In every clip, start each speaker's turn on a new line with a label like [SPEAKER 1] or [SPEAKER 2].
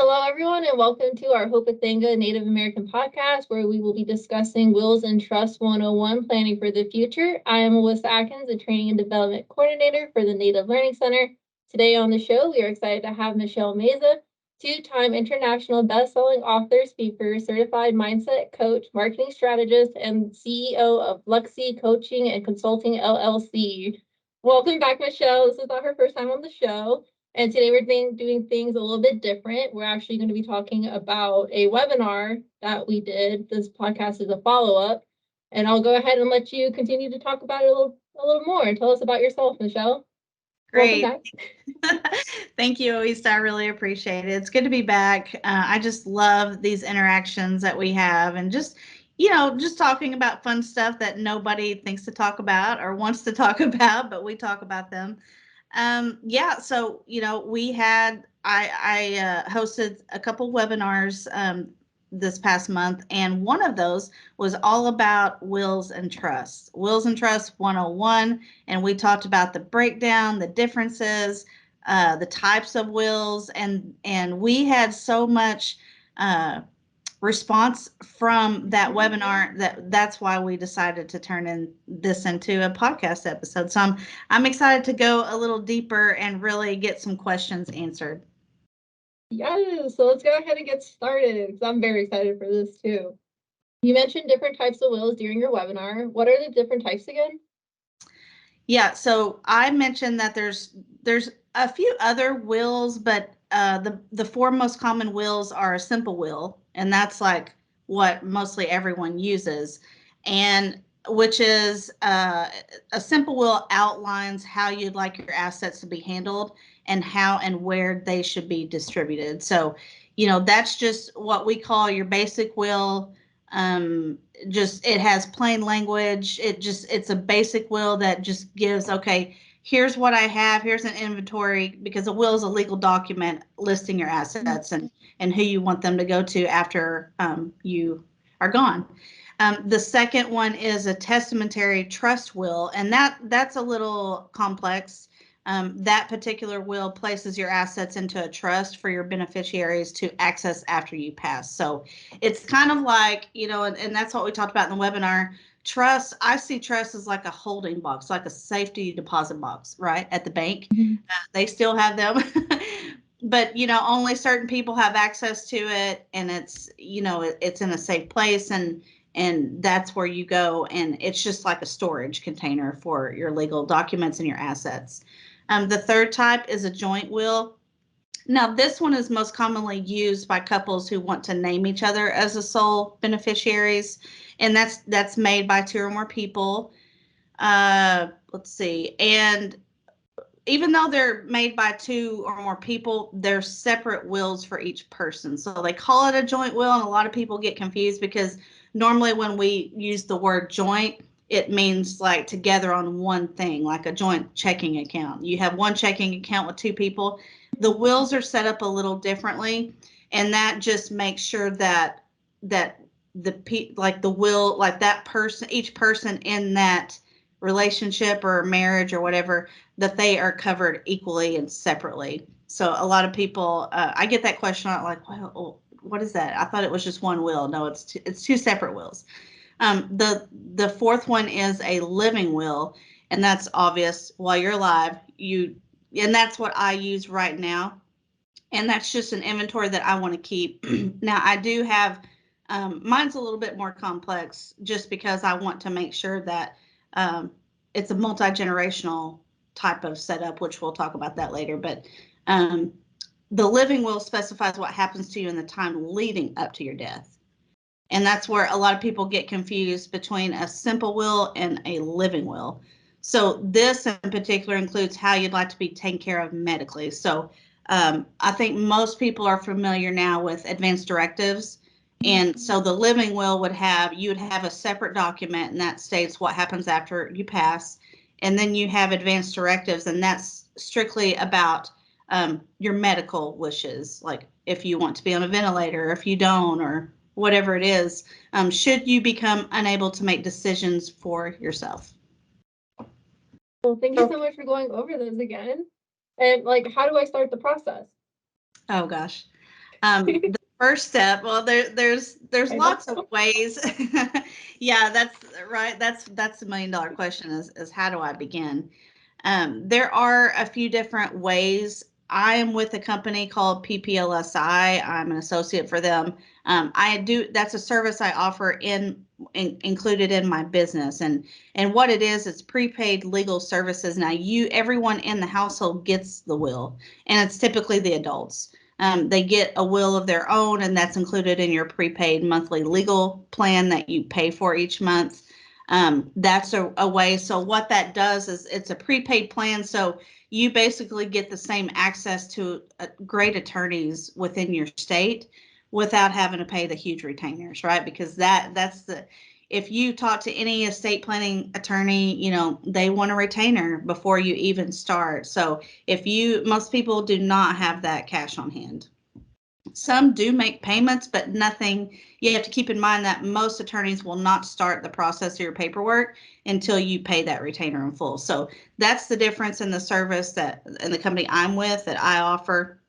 [SPEAKER 1] Hello, everyone, and welcome to our Hopathanga Native American podcast, where we will be discussing Wills and Trust 101, Planning for the Future. I am Melissa Atkins, the Training and Development Coordinator for the Native Learning Center. Today on the show, we are excited to have Michelle Meza, two-time international best-selling author, speaker, certified mindset coach, marketing strategist, and CEO of Luxy Coaching and Consulting, LLC. Welcome back, Michelle. This is not her first time on the show. And today we're doing things a little bit different. We're actually going to be talking about a webinar that we did. This podcast is a follow-up. And I'll go ahead and let you continue to talk about it a little more. Tell us about yourself, Michelle.
[SPEAKER 2] Great. Thank you, Elisa. I really appreciate it. It's good to be back. I just love these interactions that we have and just talking about fun stuff that nobody thinks to talk about or wants to talk about, but we talk about them. So I hosted a couple webinars this past month, and one of those was all about wills and trusts. Wills and Trust 101, and we talked about the breakdown, the differences, the types of wills, and we had so much response from that webinar that's why we decided to turn this into a podcast episode. So I'm excited to go a little deeper and really get some questions answered.
[SPEAKER 1] Yes, so let's go ahead and get started because I'm very excited for this too. You mentioned different types of wills during your webinar. What are the different types again?
[SPEAKER 2] Yeah, so I mentioned that there's a few other wills, but the four most common wills are a simple will, and that's like what mostly everyone uses, and which is a simple will outlines how you'd like your assets to be handled and how and where they should be distributed. So, that's just what we call your basic will. Just it has plain language. It's a basic will that just gives, okay, here's what I have, here's an inventory, because a will is a legal document listing your assets and who you want them to go to after you are gone. The second one is a testamentary trust will, and that's a little complex. That particular will places your assets into a trust for your beneficiaries to access after you pass. So it's kind of like, and that's what we talked about in the webinar. Trust, I see trust as like a holding box, like a safety deposit box, right, at the bank. They still have them. But, only certain people have access to it, and it's, it's in a safe place, and that's where you go, and it's just like a storage container for your legal documents and your assets. The third type is a joint will. Now, this one is most commonly used by couples who want to name each other as the sole beneficiaries, and that's made by two or more people. Let's see, and even though they're made by two or more people, they're separate wills for each person. So they call it a joint will, and a lot of people get confused because normally when we use the word joint, it means like together on one thing, like a joint checking account. You have one checking account with two people. The wills are set up a little differently, and that just makes sure that the will, like that person, each person in that relationship or marriage or whatever, that they are covered equally and separately. So a lot of people, I get that question like, well, what is that? I thought it was just one will. No, it's two separate wills. The fourth one is a living will, and that's obvious. While you're alive, and that's what I use right now, and that's just an inventory that I want to keep. Now, I do have mine's a little bit more complex, just because I want to make sure that it's a multi-generational type of setup, which we'll talk about that later. But the living will specifies what happens to you in the time leading up to your death. And that's where a lot of people get confused between a simple will and a living will. So this in particular includes how you'd like to be taken care of medically. So I think most people are familiar now with advance directives. And so the living will you would have a separate document, and that states what happens after you pass. And then you have advance directives, and that's strictly about your medical wishes, like if you want to be on a ventilator, if you don't, or whatever it is, should you become unable to make decisions for yourself.
[SPEAKER 1] Well, thank you so much for going over those again. And how do I start the process?
[SPEAKER 2] Oh gosh. The first step, well, there's lots of ways. Yeah, that's right. That's the $1 million question is how do I begin? There are a few different ways. I am with a company called PPLSI. I'm an associate for them. That's a service I offer included in my business. And what it is, it's prepaid legal services. Now everyone in the household gets the will, and it's typically the adults. They get a will of their own, and that's included in your prepaid monthly legal plan that you pay for each month. That's a way. So what that does is it's a prepaid plan. So you basically get the same access to great attorneys within your state without having to pay the huge retainers, right? Because if you talk to any estate planning attorney, they want a retainer before you even start. So most people do not have that cash on hand. Some do make payments, but nothing. You have to keep in mind that most attorneys will not start the process of your paperwork until you pay that retainer in full. So that's the difference in the service in the company I'm with that I offer.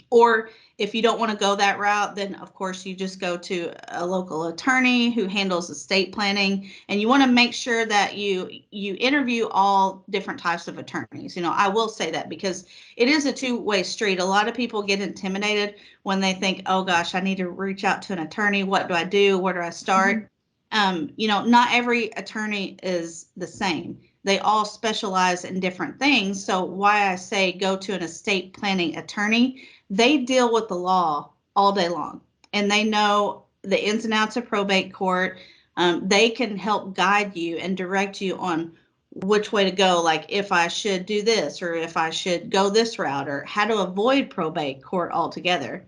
[SPEAKER 2] Or if you don't want to go that route, then of course you just go to a local attorney who handles estate planning, and you want to make sure that you interview all different types of attorneys. I will say that because it is a two-way street. A lot of people get intimidated when they think, oh gosh, I need to reach out to an attorney. What do I do? Where do I start? Not every attorney is the same. They all specialize in different things. So why I say go to an estate planning attorney, they deal with the law all day long, and they know the ins and outs of probate court. They can help guide you and direct you on which way to go, like if I should do this or if I should go this route or how to avoid probate court altogether.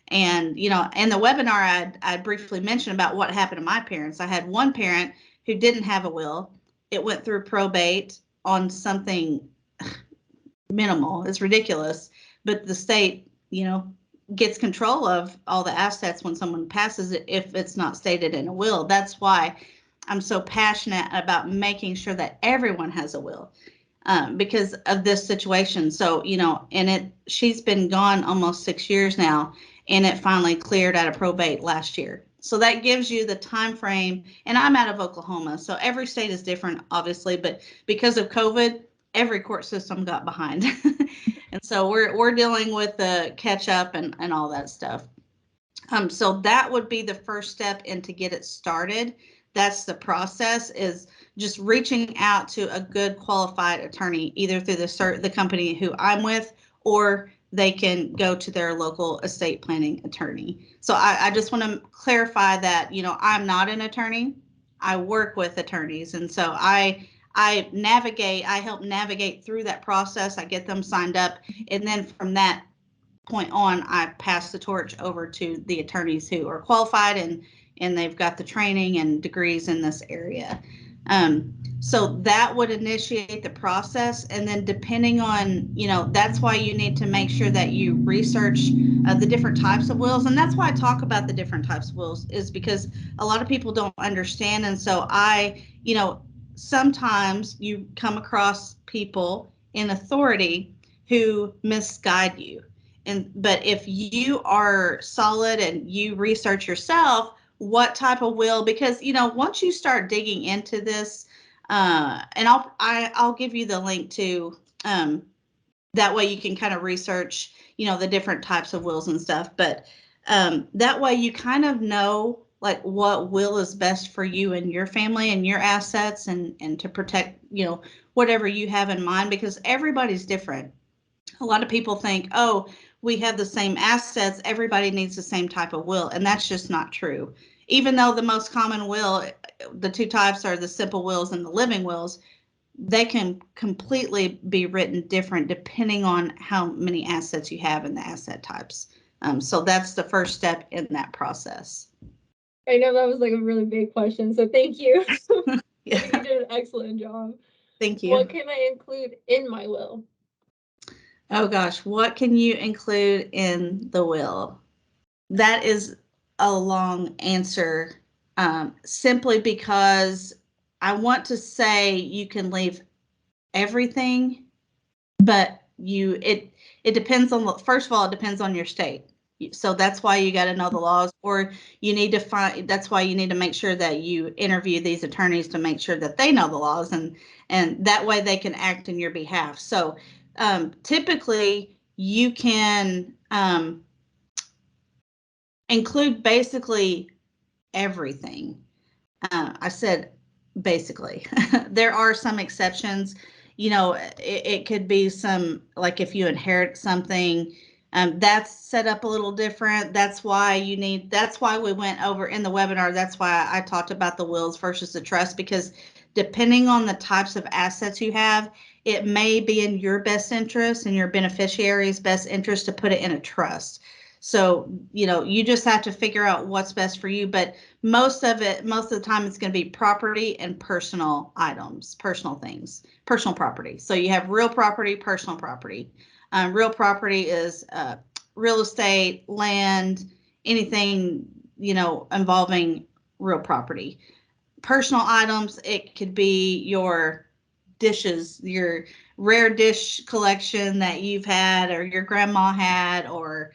[SPEAKER 2] And, in the webinar, I briefly mentioned about what happened to my parents. I had one parent who didn't have a will. It went through probate on something minimal. It's ridiculous, but the state, gets control of all the assets when someone passes it if it's not stated in a will. That's why I'm so passionate about making sure that everyone has a will because of this situation. So, she's been gone almost 6 years now, and it finally cleared out of probate last year. So that gives you the time frame. And I'm out of Oklahoma, so every state is different, obviously, but because of COVID, every court system got behind. And so we're dealing with the catch up and all that stuff. So that would be the first step in to get it started. That's the process, is just reaching out to a good qualified attorney, either through the company who I'm with, or they can go to their local estate planning attorney. So I just want to clarify that, I'm not an attorney. I work with attorneys. And so I help navigate through that process. I get them signed up. And then from that point on, I pass the torch over to the attorneys who are qualified and they've got the training and degrees in this area. So that would initiate the process. And then depending on, that's why you need to make sure that you research the different types of wills. And that's why I talk about the different types of wills, is because a lot of people don't understand. And so sometimes you come across people in authority who misguide you. But if you are solid and you research yourself, what type of will, because once you start digging into this, and I'll give you the link to that way you can kind of research the different types of wills and stuff. But that way you kind of know like what will is best for you and your family and your assets, and to protect whatever you have in mind, because everybody's different. A lot of people think, oh, we have the same assets, everybody needs the same type of will, and that's just not true. Even though the most common will, the two types are the simple wills and the living wills, they can completely be written different depending on how many assets you have and the asset types. So that's the first step in that process.
[SPEAKER 1] I know that was like a really big question, so thank you.
[SPEAKER 2] Yeah.
[SPEAKER 1] I think you did an excellent job.
[SPEAKER 2] Thank you.
[SPEAKER 1] What can I include in my will?
[SPEAKER 2] Oh gosh, what can you include in the will? That is a long answer, simply because I want to say you can leave everything, but it depends on, first of all, it depends on your state. So that's why you got to know the laws, or you need to find, that's why you need to make sure that you interview these attorneys to make sure that they know the laws, and that way they can act in your behalf. So typically you can include basically everything. I said basically. There are some exceptions. It could be some, like if you inherit something, that's set up a little different. That's why we went over in the webinar. That's why I talked about the wills versus the trust, because depending on the types of assets you have, it may be in your best interest and your beneficiary's best interest to put it in a trust. So, you just have to figure out what's best for you. But most of the time, it's going to be property and personal items, personal things, personal property. So you have real property, personal property. Real property is real estate, land, anything, involving real property. Personal items, it could be your dishes, your rare dish collection that you've had or your grandma had, or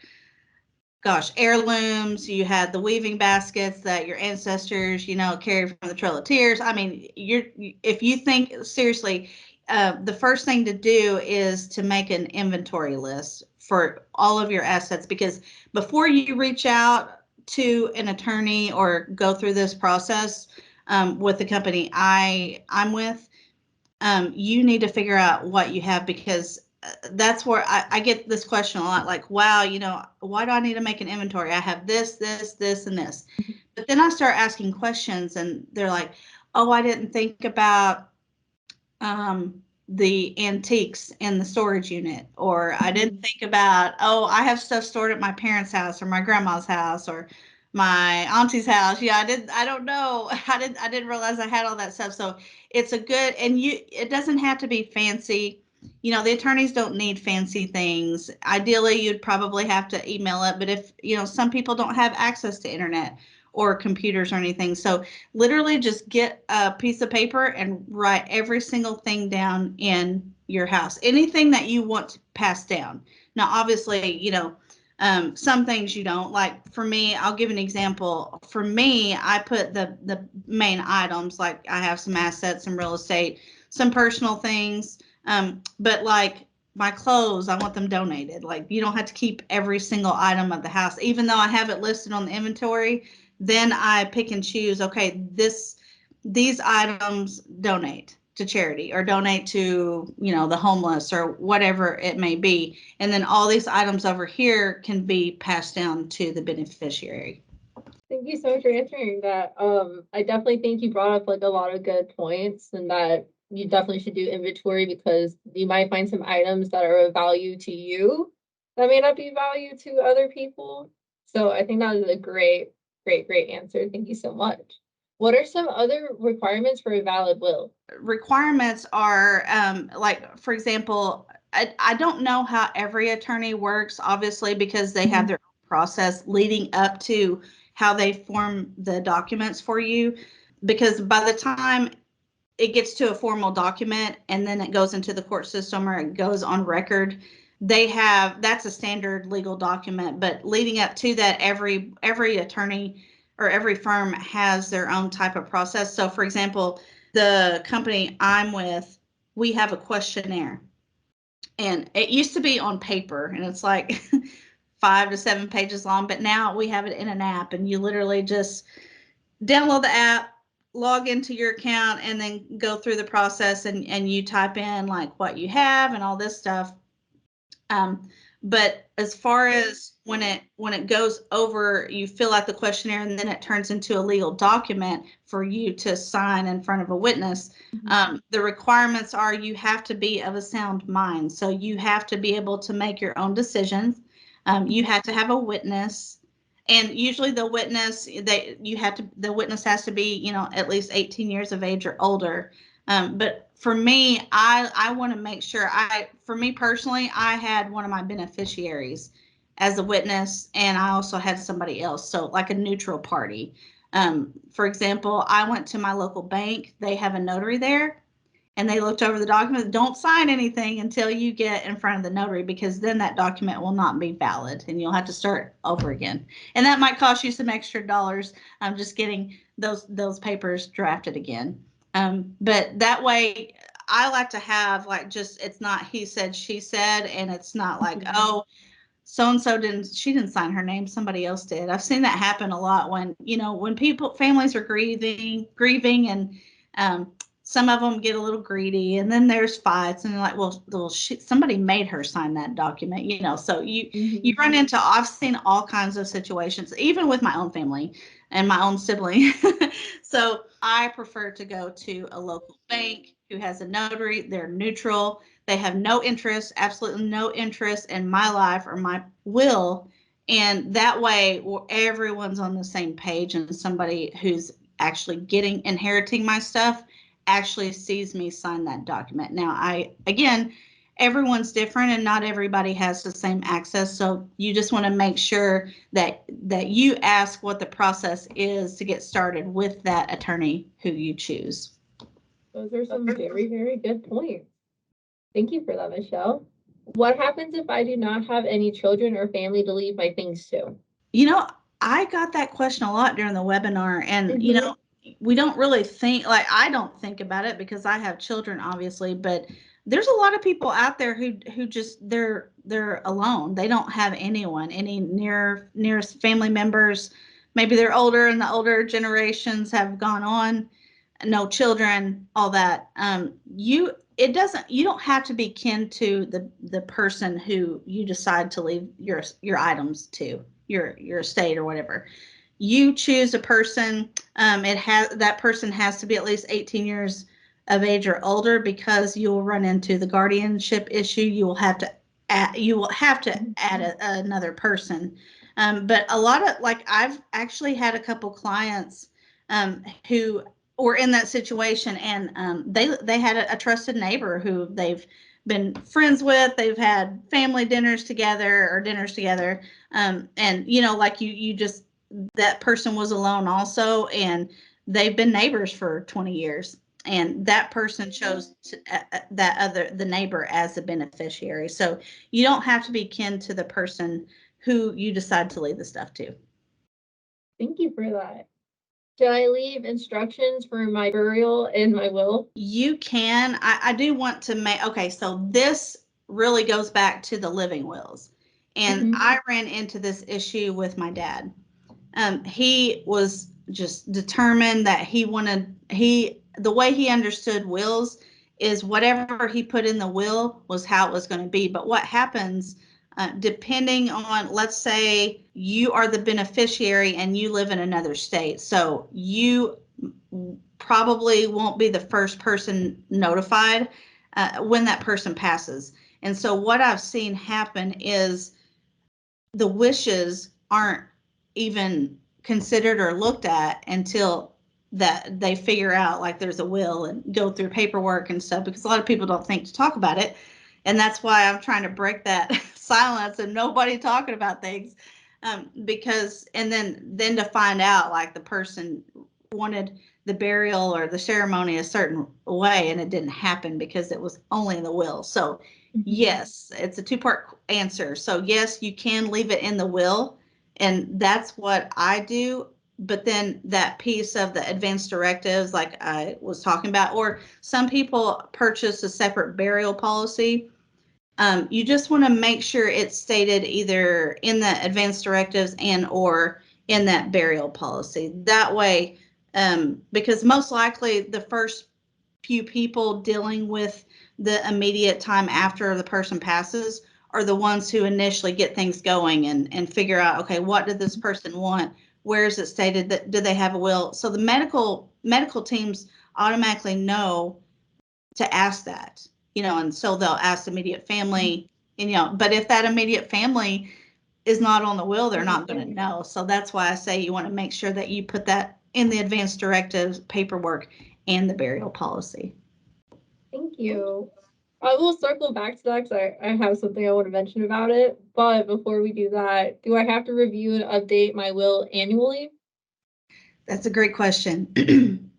[SPEAKER 2] gosh, heirlooms. You had the weaving baskets that your ancestors, carried from the Trail of Tears. I mean, if you think seriously, the first thing to do is to make an inventory list for all of your assets, because before you reach out to an attorney or go through this process with the company I'm with, you need to figure out what you have, because that's where I get this question a lot, like, wow, why do I need to make an inventory? I have this, this, this, and this. But then I start asking questions and they're like, oh, I didn't think about the antiques in the storage unit, or I didn't think about, oh, I have stuff stored at my parents' house or my grandma's house or my auntie's house. Yeah, I don't know. I didn't realize I had all that stuff. So it's a good, and it doesn't have to be fancy. The attorneys don't need fancy things. Ideally, you'd probably have to email it, but if, some people don't have access to internet or computers or anything. So literally just get a piece of paper and write every single thing down in your house, anything that you want to pass down. Now, obviously, some things you don't like. For me, I'll give an example. For me, I put the main items, like I have some assets, some real estate, some personal things. But like my clothes, I want them donated. Like, you don't have to keep every single item of the house, even though I have it listed on the inventory. Then I pick and choose, okay, these items donate to charity or donate to, the homeless or whatever it may be. And then all these items over here can be passed down to the beneficiary.
[SPEAKER 1] Thank you so much for answering that. I definitely think you brought up like a lot of good points, and that you definitely should do inventory, because you might find some items that are of value to you that may not be value to other people. So I think that is a great, great, great answer. Thank you so much. What are some other requirements for a valid will?
[SPEAKER 2] Requirements are like, for example, I don't know how every attorney works, obviously, because they have their own process leading up to how they form the documents for you. Because by the time it gets to a formal document and then it goes into the court system or it goes on record, that's a standard legal document. But leading up to that, every attorney or every firm has their own type of process. So for example, the company I'm with, we have a questionnaire, and it used to be on paper and it's like 5 to 7 pages long, but now we have it in an app, and you literally just download the app, log into your account, and then go through the process, and you type in like what you have and all this stuff. But as far as when it goes over, you fill out the questionnaire and then it turns into a legal document for you to sign in front of a witness. The requirements are you have to be of a sound mind. So you have to be able to make your own decisions. You have to have a witness. And usually the witness the witness has to be, at least 18 years of age or older. But for me, I want to make sure for me personally, I had one of my beneficiaries as a witness, and I also had somebody else. So like a neutral party. For example, I went to my local bank. They have a notary there. and they looked over the document. Don't sign anything until you get in front of the notary, because then that document will not be valid and you'll have to start over again. And that might cost you some extra dollars. Just getting those papers drafted again. But that way, I like to have like, just, it's not he said, she said, and it's not like, oh, so-and-so didn't sign her name, somebody else did. I've seen that happen a lot when, when families are grieving, and some of them get a little greedy, and then there's fights, and they're like, well, somebody made her sign that document, so you run into, I've seen all kinds of situations, even with my own family and my own sibling. So I prefer to go to a local bank who has a notary. They're neutral. They have no interest, absolutely no interest in my life or my will. And that way, everyone's on the same page, and somebody who's actually inheriting my stuff actually sees me sign that document. Now, again, everyone's different and not everybody has the same access. So you just want to make sure that you ask what the process is to get started with that attorney who you choose.
[SPEAKER 1] Those are some very, very good points. Thank you for that, Michelle. What happens if I do not have any children or family to leave my things to?
[SPEAKER 2] I got that question a lot during the webinar, and we don't really think, like, I don't think about it because I have children, obviously, but there's a lot of people out there who just, they're alone. They don't have anyone, any nearest family members. Maybe they're older and the older generations have gone on, no children, all that. You don't have to be kin to the person who you decide to leave your items to, your estate or whatever. You choose a person. That person has to be at least 18 years of age or older, because you will run into the guardianship issue. You will have to add another person. But a lot of, like, I've actually had a couple clients who were in that situation, and they had a trusted neighbor who they've been friends with. They've had family dinners together, and like you just, that person was alone also, and they've been neighbors for 20 years, and that person chose the neighbor as the beneficiary. So you don't have to be kin to the person who you decide to leave the stuff to.
[SPEAKER 1] Thank you for that. Should I leave instructions for my burial in my will?
[SPEAKER 2] You can. I do want to make, okay, so this really goes back to the living wills. And I ran into this issue with my dad. He was just determined that the way he understood wills is whatever he put in the will was how it was going to be. But what happens, depending on, let's say you are the beneficiary and you live in another state, so you probably won't be the first person notified when that person passes. And so what I've seen happen is the wishes aren't even considered or looked at until that they figure out, like, there's a will, and go through paperwork and stuff, because a lot of people don't think to talk about it. And that's why I'm trying to break that silence and nobody talking about things, because, and then to find out, like, the person wanted the burial or the ceremony a certain way, and it didn't happen because it was only in the will. So yes, it's a two-part answer. So yes, you can leave it in the will, and that's what I do. But then that piece of the advance directives, like I was talking about, or some people purchase a separate burial policy. You just want to make sure it's stated either in the advance directives and or in that burial policy. That way, because most likely the first few people dealing with the immediate time after the person passes are the ones who initially get things going and figure out, okay, what did this person want? Where is it stated that, do they have a will? So the medical teams automatically know to ask that, and so they'll ask the immediate family, and, but if that immediate family is not on the will, they're not going to know. So that's why I say you want to make sure that you put that in the advance directives paperwork and the burial policy.
[SPEAKER 1] Thank you. I will circle back to that because I have something I want to mention about it. But before we do that, do I have to review and update my will annually?
[SPEAKER 2] That's a great question.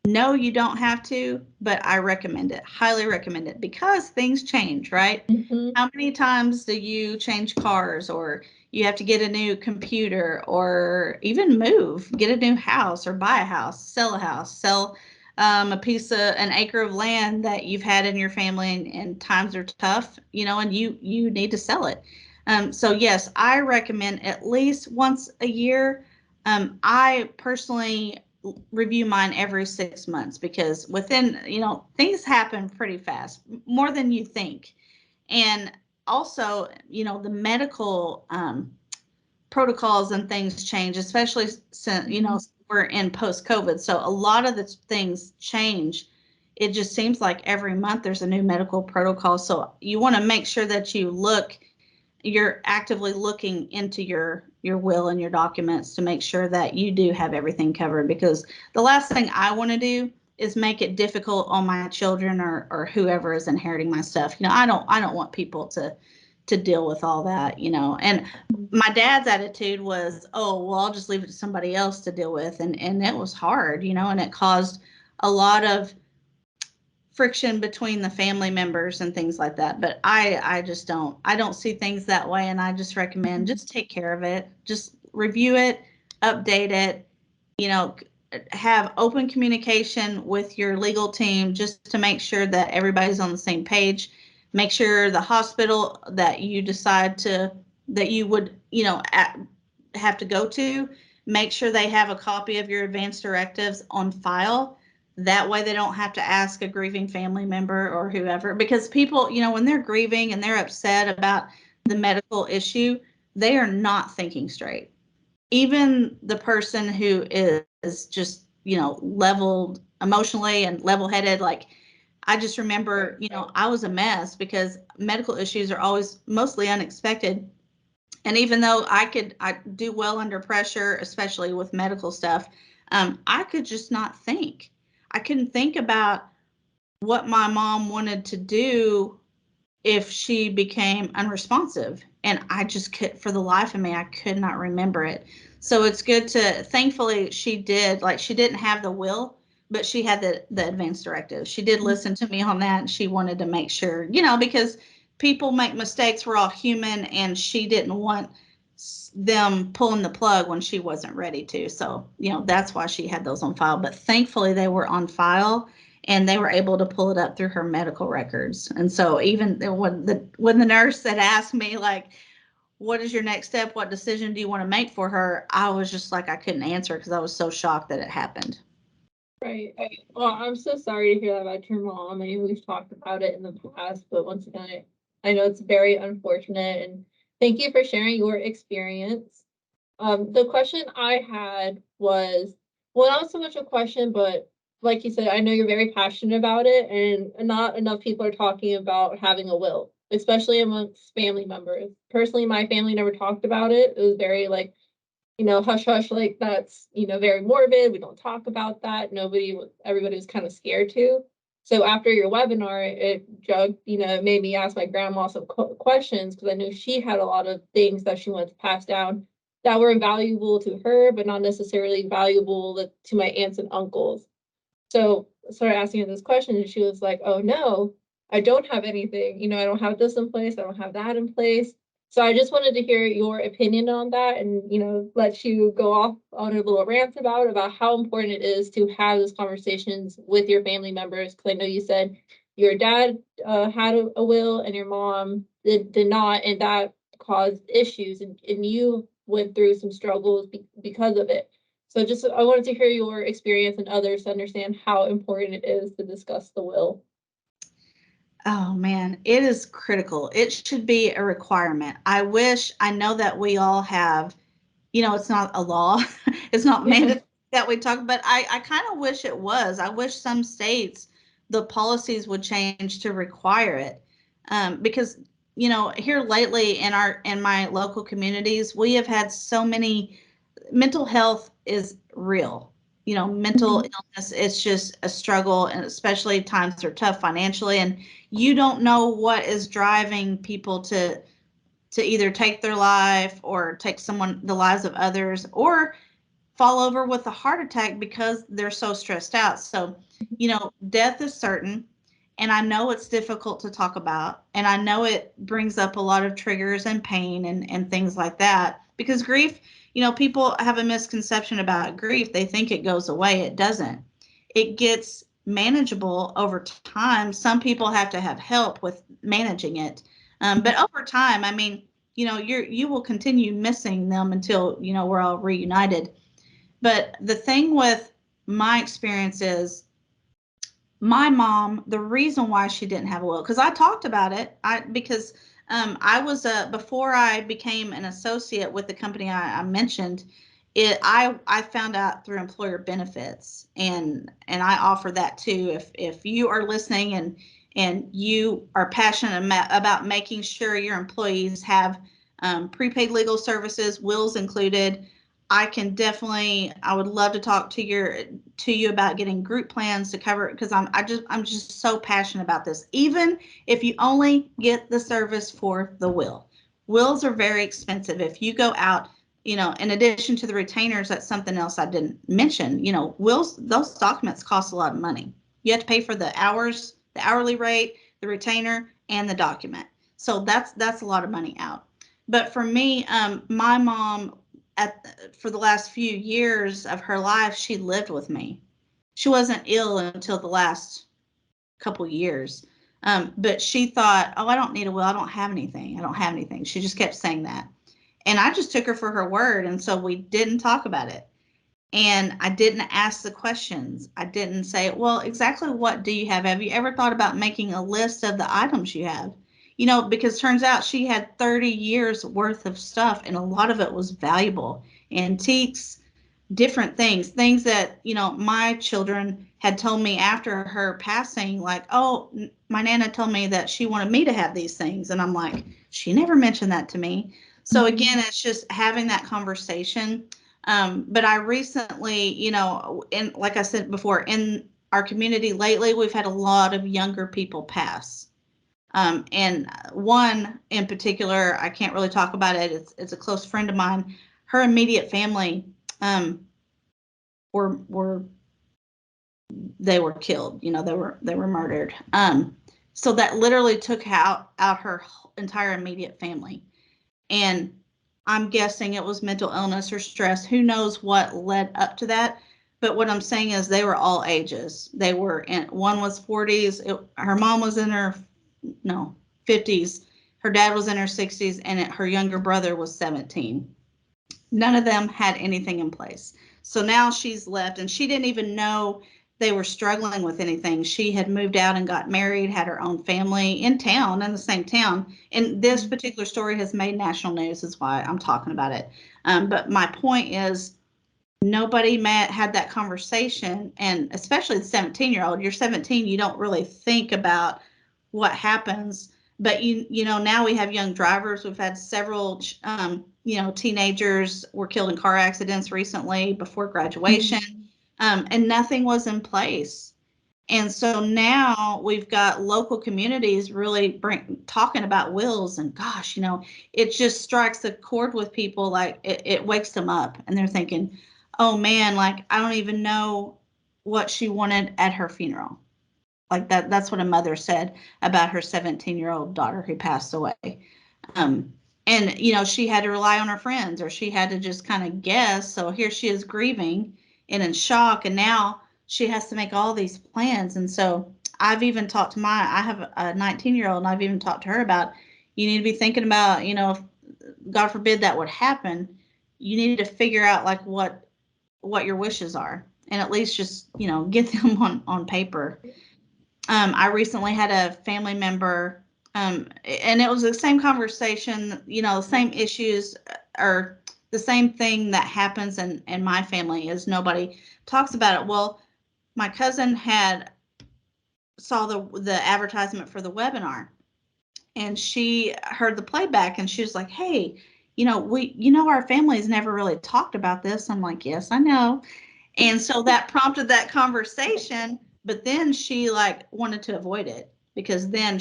[SPEAKER 2] No, you don't have to, but I recommend it, highly recommend it, because things change, right?
[SPEAKER 1] Mm-hmm.
[SPEAKER 2] How many times do you change cars, or you have to get a new computer, or even move, get a new house, or buy a house, sell an acre of land that you've had in your family, and times are tough, and you need to sell it. So yes, I recommend at least once a year. I personally review mine every 6 months, because within, things happen pretty fast, more than you think. And also, the medical protocols and things change, especially since, we're in post COVID. So a lot of the things change. It just seems like every month there's a new medical protocol. So you want to make sure that you're actively looking into your will and your documents to make sure that you do have everything covered, because the last thing I want to do is make it difficult on my children, or whoever is inheriting my stuff. I don't want people to deal with all that, and my dad's attitude was, oh, well, I'll just leave it to somebody else to deal with, and it was hard, and it caused a lot of friction between the family members and things like that. But I just don't see things that way, and I just recommend just take care of it, just review it, update it, you know have open communication with your legal team, just to make sure that everybody's on the same page. Make sure the hospital that you decide that you would have to go to, make sure they have a copy of your advance directives on file. That way they don't have to ask a grieving family member or whoever, because people, when they're grieving and they're upset about the medical issue, they are not thinking straight. Even the person who is just, leveled emotionally and level headed, like, I just remember, I was a mess, because medical issues are always mostly unexpected. And even though I do well under pressure, especially with medical stuff, I could just not think. I couldn't think about what my mom wanted to do if she became unresponsive. And I just could, for the life of me, I could not remember it. So it's good thankfully she didn't have the will, but she had the advance directive. She did listen to me on that, and she wanted to make sure, because people make mistakes. We're all human, and she didn't want them pulling the plug when she wasn't ready to. So, that's why she had those on file. But thankfully they were on file, and they were able to pull it up through her medical records. And so even when the nurse had asked me, like, what is your next step? What decision do you want to make for her? I was just like, I couldn't answer, because I was so shocked that it happened.
[SPEAKER 1] Right. Well, I'm so sorry to hear that about your mom. I mean, we've talked about it in the past, but once again, I know it's very unfortunate. And thank you for sharing your experience. The question I had was, well, not so much a question, but like you said, I know you're very passionate about it, and not enough people are talking about having a will, especially amongst family members. Personally, my family never talked about it. It was very like, hush hush, like that's, very morbid. We don't talk about that. Everybody was kind of scared to. So after your webinar, it made me ask my grandma some questions, because I knew she had a lot of things that she wanted to pass down that were valuable to her, but not necessarily valuable to my aunts and uncles. So I started asking her this question, and she was like, "Oh no, I don't have anything. I don't have this in place. I don't have that in place." So I just wanted to hear your opinion on that, and let you go off on a little rant about how important it is to have those conversations with your family members. Because I know you said your dad had a will and your mom did not, and that caused issues, and you went through some struggles because of it. So just I wanted to hear your experience and others to understand how important it is to discuss the will.
[SPEAKER 2] Oh man, it is critical. It should be a requirement. I know that we all have, it's not a law, it's not
[SPEAKER 1] Yeah.
[SPEAKER 2] mandatory that we talk, but I kind of wish it was. I wish some states, the policies would change to require it. Because, here lately in my local communities, we have had so many. Mental health is real. Mental
[SPEAKER 1] Mhm.
[SPEAKER 2] illness, it's just a struggle, and especially times are tough financially, and you don't know what is driving people to either take their life or take the lives of others, or fall over with a heart attack because they're so stressed out. So, death is certain. And I know it's difficult to talk about. And I know it brings up a lot of triggers and pain and things like that. Because grief, people have a misconception about grief. They think it goes away. It doesn't. It gets manageable over time. Some people have to have help with managing it. But over time, I mean, you will continue missing them until, we're all reunited. But the thing with my experience is my mom, the reason why she didn't have a will, because I talked about it, because I was before I became an associate with the company I mentioned, I found out through employer benefits, and I offer that too. If you are listening and you are passionate about making sure your employees have prepaid legal services, wills included, I would love to talk to you about getting group plans to cover it, because I'm just so passionate about this. Even if you only get the service for the will. Wills are very expensive. If you go out, in addition to the retainers, that's something else I didn't mention. Wills, those documents cost a lot of money. You have to pay for the hours, the hourly rate, the retainer, and the document. So that's a lot of money out. But for me, my mom, for the last few years of her life, she lived with me. She wasn't ill until the last couple years. But she thought, oh, I don't need a will. I don't have anything. I don't have anything. She just kept saying that. And I just took her for her word. And so we didn't talk about it. And I didn't ask the questions. I didn't say, well, exactly what do you have? Have you ever thought about making a list of the items you have? Because turns out she had 30 years worth of stuff, and a lot of it was valuable. Antiques, different things that, my children had told me after her passing, like, oh, my Nana told me that she wanted me to have these things. And I'm like, she never mentioned that to me. So again, it's just having that conversation. But I recently, like I said before, in our community lately, we've had a lot of younger people pass. And one in particular, I can't really talk about it. It's a close friend of mine. Her immediate family were they were killed. They were murdered. So that literally took out her entire immediate family. And I'm guessing it was mental illness or stress. Who knows what led up to that? But what I'm saying is they were all ages. One was 40s. Her mom was in her 50s. Her dad was in her 60s, and her younger brother was 17. None of them had anything in place. So now she's left, and she didn't even know they were struggling with anything. She had moved out and got married, had her own family in the same town. And this particular story has made national news, is why I'm talking about it. But my point is, nobody had that conversation, and especially the 17-year-old. You're 17, you don't really think about what happens. But now we have young drivers. We've had several teenagers were killed in car accidents recently before graduation. And nothing was in place. And so now we've got local communities really talking about wills, and gosh, it just strikes a chord with people. Like it wakes them up, and they're thinking, oh man, like I don't even know what she wanted at her funeral. Like that's what a mother said about her 17-year-old daughter who passed away. And she had to rely on her friends, or she had to just kind of guess. So here she is grieving and in shock, and now she has to make all these plans. And so I've even talked to I have a 19-year-old, and I've even talked to her about, you need to be thinking about, if God forbid that would happen, you need to figure out like what your wishes are, and at least just, get them on paper. I recently had a family member, and it was the same conversation, the same issues, or the same thing that happens in my family is nobody talks about it. Well, my cousin saw the advertisement for the webinar, and she heard the playback, and she was like, hey, our families never really talked about this. I'm like, yes, I know. And so that prompted that conversation, but then she like wanted to avoid it, because then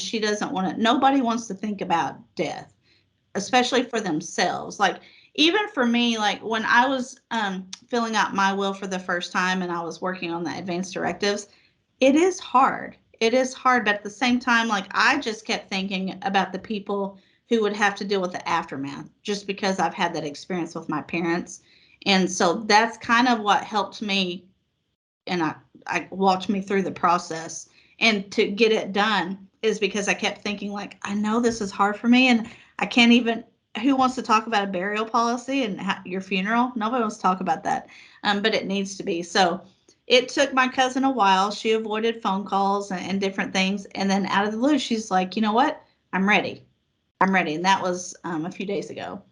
[SPEAKER 2] nobody wants to think about death, especially for themselves. Like even for me, like when I was filling out my will for the first time and I was working on the advanced directives, it is hard. It is hard, but at the same time, like I just kept thinking about the people who would have to deal with the aftermath just because I've had that experience with my parents. And so that's kind of what helped me, and I walked me through the process. And to get it done is because I kept thinking, like, I know this is hard for me, and I can't even. Who wants to talk about a burial policy and your funeral? Nobody wants to talk about that, but it needs to be. So it took my cousin a while. She avoided phone calls and different things, and then out of the blue, she's like, you know what? I'm ready. I'm ready, and that was a few days ago.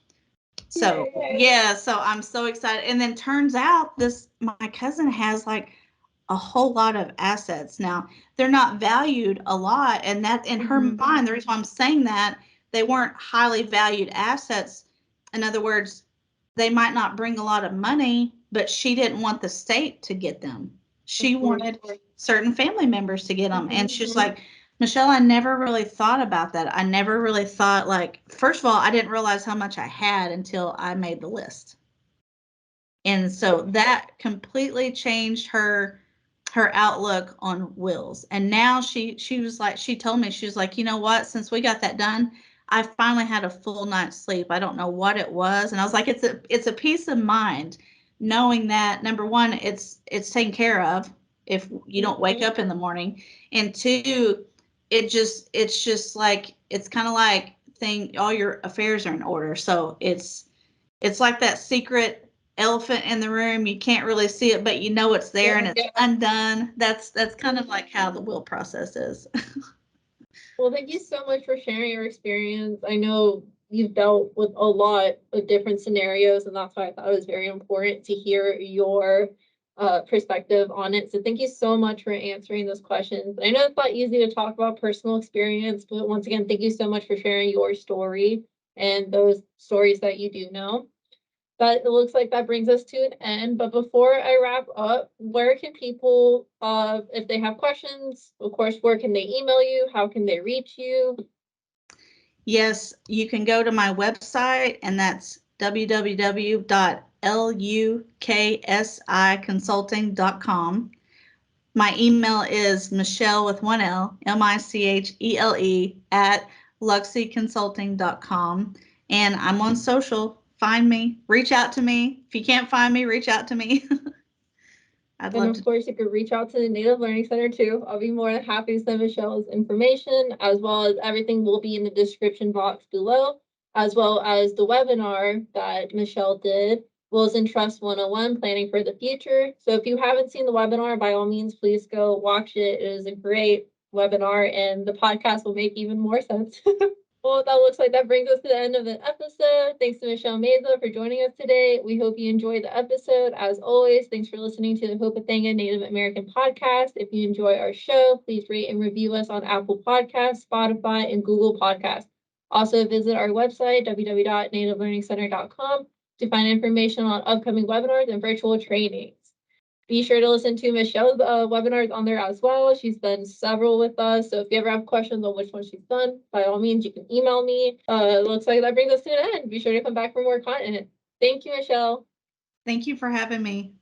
[SPEAKER 2] So yeah, so I'm so excited. And then turns out this my cousin has like a whole lot of assets. Now, they're not valued a lot, and that in her mind, the reason why I'm saying that, they weren't highly valued assets. In other words, they might not bring a lot of money, but she didn't want the state to get them. She wanted certain family members to get them. And she's like, Michelle, I never really thought about that. I never really thought, like, first of all, I didn't realize how much I had until I made the list. And so that completely changed her outlook on wills. And now she was like, she told me, she was like, you know what, since we got that done, I finally had a full night's sleep. I don't know what it was. And I was like, it's a peace of mind knowing that, number one, it's taken care of if you don't wake up in the morning. And two, it's just like, it's kind of like all your affairs are in order. So it's like that secret elephant in the room. You can't really see it, but you know it's there and it's undone. That's kind of like how the will process is.
[SPEAKER 1] Well, thank you so much for sharing your experience. I know you've dealt with a lot of different scenarios, and that's why I thought it was very important to hear your perspective on it. So thank you so much for answering those questions. I know it's not easy to talk about personal experience, but once again, thank you so much for sharing your story and those stories that you do know. But it looks like that brings us to an end. But before I wrap up, where can people, if they have questions, of course, where can they email you? How can they reach you?
[SPEAKER 2] Yes, you can go to my website, and that's www.luksiconsulting.com. My email is Michelle with one L, Michele at luxyconsulting.com. And I'm on social. Find me, reach out to me. If you can't find me, reach out to me. I'd love
[SPEAKER 1] and of course, you could reach out to the Native Learning Center too. I'll be more than happy to send Michelle's information, as well as everything will be in the description box below, as well as the webinar that Michelle did, Wills and Trust 101, Planning for the Future. So if you haven't seen the webinar, by all means, please go watch it. It is a great webinar, and the podcast will make even more sense. Well, that looks like that brings us to the end of the episode. Thanks to Michelle Meza for joining us today. We hope you enjoyed the episode. As always, thanks for listening to the Hopathanga Native American podcast. If you enjoy our show, please rate and review us on Apple Podcasts, Spotify, and Google Podcasts. Also, visit our website, www.nativelearningcenter.com, to find information on upcoming webinars and virtual trainings. Be sure to listen to Michelle's webinars on there as well. She's done several with us. So if you ever have questions on which one she's done, by all means, you can email me. Looks like that brings us to an end. Be sure to come back for more content. Thank you, Michelle.
[SPEAKER 2] Thank you for having me.